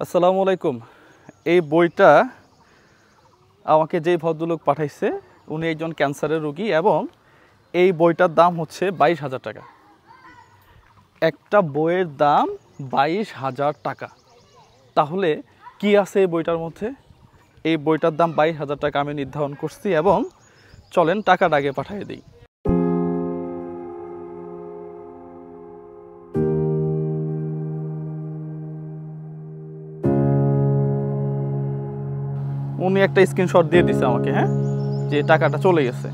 আসসালামু আলাইকুম। এই বইটা আমাকে যেই ভদ্রলোক পাঠাইছে উনি একজন ক্যান্সারের রোগী এবং এই বইটার দাম হচ্ছে 22,000 টাকা। একটা বইয়ের দাম 22,000 টাকা। তাহলে কি আছে এই বইটার মধ্যে? এই বইটার দাম 22,000 টাকা আমি নির্ধারণ করছি এবং চলেন টাকাটা আগে পাঠিয়ে দিই। উনি একটা স্ক্রিনশট দিয়ে দিছে আমাকে, হ্যাঁ, যে টাকাটা চলে গেছে।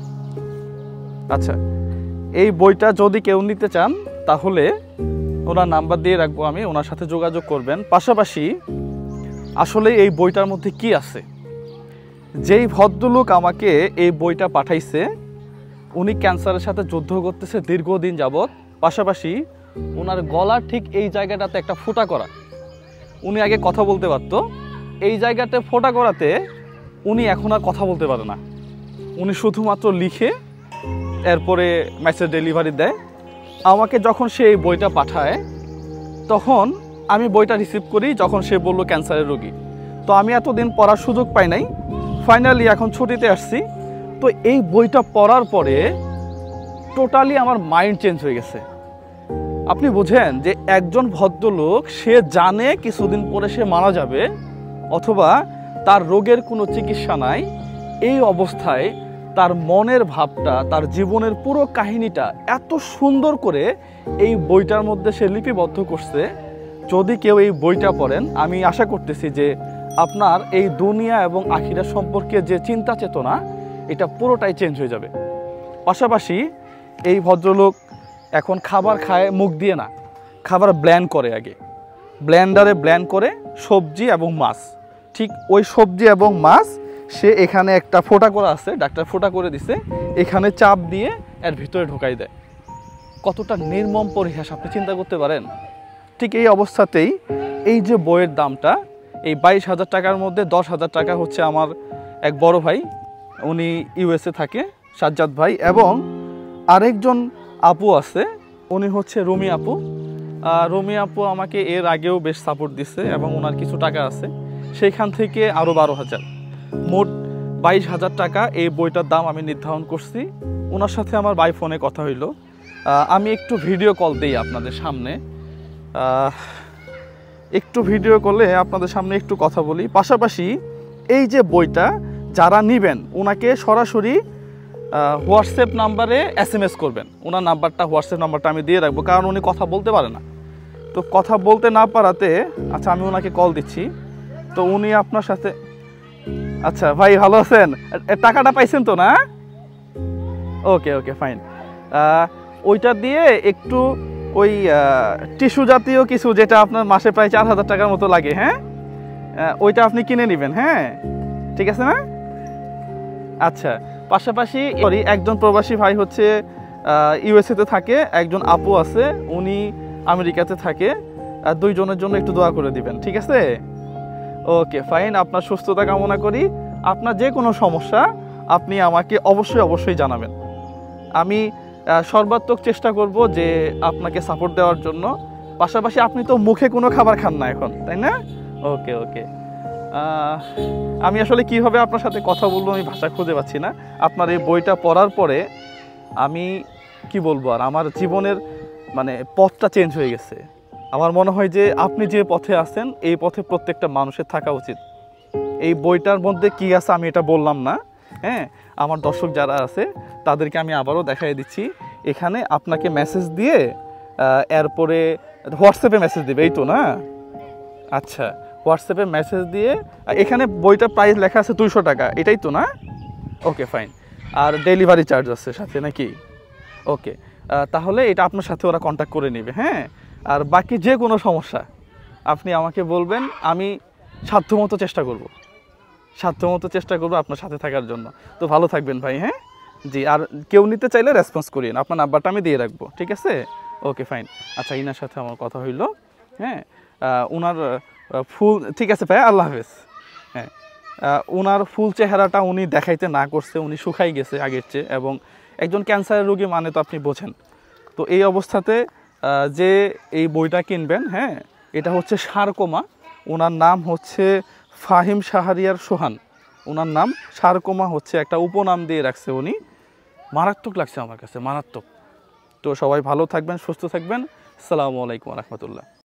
আচ্ছা, এই বইটা যদি কেউ নিতে চান তাহলে ওনার নাম্বার দিয়ে রাখবো, আমি ওনার সাথে যোগাযোগ করবেন। পাশাপাশি আসলে এই বইটার মধ্যে কি আছে, যেই ভদ্রলোক আমাকে এই বইটা পাঠাইছে উনি ক্যান্সারের সাথে যুদ্ধ করতেছে দীর্ঘদিন যাবৎ। পাশাপাশি ওনার গলার ঠিক এই জায়গাটাতে একটা ফোঁটা করা, উনি আগে কথা বলতে পারতো, এই জায়গাতে ফোঁটা করাতে উনি এখন আর কথা বলতে পারে না। উনি শুধুমাত্র লিখে এরপরে মেসেজ ডেলিভারি দেয় আমাকে। যখন সে এই বইটা পাঠায় তখন আমি বইটা রিসিভ করি, যখন সে বলল ক্যান্সারের রোগী। তো আমি এতদিন পড়ার সুযোগ পাই নাই, ফাইনালি এখন ছুটিতে আসছি। তো এই বইটা পড়ার পরে টোটালি আমার মাইন্ড চেঞ্জ হয়ে গেছে। আপনি বুঝেন যে একজন ভদ্রলোক সে জানে কিছুদিন পরে সে মারা যাবে অথবা তার রোগের কোনো চিকিৎসা নাই, এই অবস্থায় তার মনের ভাবটা, তার জীবনের পুরো কাহিনীটা এত সুন্দর করে এই বইটার মধ্যে সে লিপিবদ্ধ করছে। যদি কেউ এই বইটা পড়েন, আমি আশা করতেছি যে আপনার এই দুনিয়া এবং আখিরাত সম্পর্কে যে চিন্তা চেতনা এটা পুরোটাই চেঞ্জ হয়ে যাবে। পাশাপাশি এই ভদ্রলোক এখন খাবার খায় মুখ দিয়ে না, খাবার ব্লেন্ড করে, আগে ব্লেন্ডারে ব্লেন্ড করে সবজি এবং মাছ। ঠিক ওই সবজি এবং মাছ সে এখানে একটা ফোঁটা করা আছে, ডাক্তার ফোঁটা করে দিছে, এখানে চাপ দিয়ে এর ভিতরে ঢোকাই দেয়। কতটা নির্মম পরিহাস আপনি চিন্তা করতে পারেন। ঠিক এই অবস্থাতেই এই যে বইয়ের দামটা, এই 22,000 টাকার মধ্যে 10,000 টাকা হচ্ছে আমার এক বড় ভাই, উনি ইউএসএ থাকে, সাজ্জাদ ভাই, এবং আরেকজন আপু আছে, উনি হচ্ছে রুমি আপু। রুমি আপু আমাকে এর আগেও বেশ সাপোর্ট দিছে এবং ওনার কিছু টাকা আছে, সেইখান থেকে আরও 12,000, মোট 22,000 টাকা এই বইটার দাম আমি নির্ধারণ করছি। ওনার সাথে আমার বাই ফোনে কথা হইল। আমি একটু ভিডিও কল দিই আপনাদের সামনে, একটু ভিডিও কলে আপনাদের সামনে একটু কথা বলি। পাশাপাশি এই যে বইটা যারা নেবেন ওনাকে সরাসরি হোয়াটসঅ্যাপ নাম্বারে SMS করবেন। ওনার নাম্বারটা, হোয়াটসঅ্যাপ নাম্বারটা আমি দিয়ে রাখবো, কারণ উনি কথা বলতে পারে না। তো কথা বলতে না পারাতে আচ্ছা আমি ওনাকে কল দিচ্ছি। তো উনি আপনার সাথে, আচ্ছা ভাই ভালো আছেন? টাকাটা পাইছেন তো না? ওকে ওকে ফাইন। ওইটা দিয়ে একটু ওই টিস্যু জাতীয় কিছু, যেটা আপনার মাসে প্রায় 4,000 টাকার মতো লাগে, হ্যাঁ, ওইটা আপনি কিনে নেবেন, হ্যাঁ ঠিক আছে না? আচ্ছা, পাশাপাশি একজন প্রবাসী ভাই হচ্ছে ইউএসএতে থাকে, একজন আপু আছে উনি আমেরিকাতে থাকে, দুইজনের জন্য একটু দোয়া করে দিবেন, ঠিক আছে? Okay fine. আপনার সুস্থতা কামনা করি। আপনার যে কোনো সমস্যা আপনি আমাকে অবশ্যই জানাবেন। আমি সর্বাত্মক চেষ্টা করব যে আপনাকে সাপোর্ট দেওয়ার জন্য। পাশাপাশি আপনি তো মুখে কোনো খাবার খান না এখন, তাই না? ওকে ওকে। আমি আসলে কীভাবে আপনার সাথে কথা বলবো আমি ভাষা খুঁজে পাচ্ছি না। আপনার এই বইটা পড়ার পরে আমি কি বলবো, আর আমার জীবনের মানে পথটা চেঞ্জ হয়ে গেছে। আমার মনে হয় যে আপনি যে পথে আছেন এই পথে প্রত্যেকটা মানুষের থাকা উচিত। এই বইটার মধ্যে কি আছে আমি এটা বললাম না, হ্যাঁ, আমার দর্শক যারা আছে তাদেরকে আমি আবারও দেখাই দিচ্ছি। এখানে আপনাকে মেসেজ দিয়ে এরপরে হোয়াটসঅ্যাপে মেসেজ দেবে, এই তো না? আচ্ছা, হোয়াটসঅ্যাপে মেসেজ দিয়ে এখানে বইটা প্রাইস লেখা আছে 200 টাকা, এটাই তো না? Okay fine. আর ডেলিভারি চার্জ আছে সাথে নাকি? ওকে, তাহলে এটা আপনার সাথে ওরা কন্ট্যাক্ট করে নেবে, হ্যাঁ। আর বাকি যে কোনো সমস্যা আপনি আমাকে বলবেন, আমি সাধ্যমতো চেষ্টা করব আপনার সাথে থাকার জন্য। তো ভালো থাকবেন ভাই, হ্যাঁ জি। আর কেউ নিতে চাইলে রেসপন্স করিয়েন, আপনার নাম্বারটা আমি দিয়ে রাখবো, ঠিক আছে? Okay fine. আচ্ছা, ইনার সাথে আমার কথা হইল, হ্যাঁ, ওনার ফুল, ঠিক আছে ভাই, আল্লাহ হাফেজ। হ্যাঁ, ওনার ফুল চেহারাটা উনি দেখাইতে না করছে, উনি শুকাই গেছে আগের চেয়ে, এবং একজন ক্যান্সারের রোগী মানে তো আপনি বোঝেন। তো এই অবস্থাতে যে এই বইটা কিনবেন, হ্যাঁ, এটা হচ্ছে সারকোমা, ওনার নাম হচ্ছে ফাহিম শাহরিয়ার সোহান। ওনার নাম সারকোমা হচ্ছে একটা উপনাম দিয়ে রাখছে উনি। মারাত্মক লাগছে আমার কাছে, মারাত্মক। তো সবাই ভালো থাকবেন, সুস্থ থাকবেন। আসসালামু আলাইকুম রহমতুল্লাহ।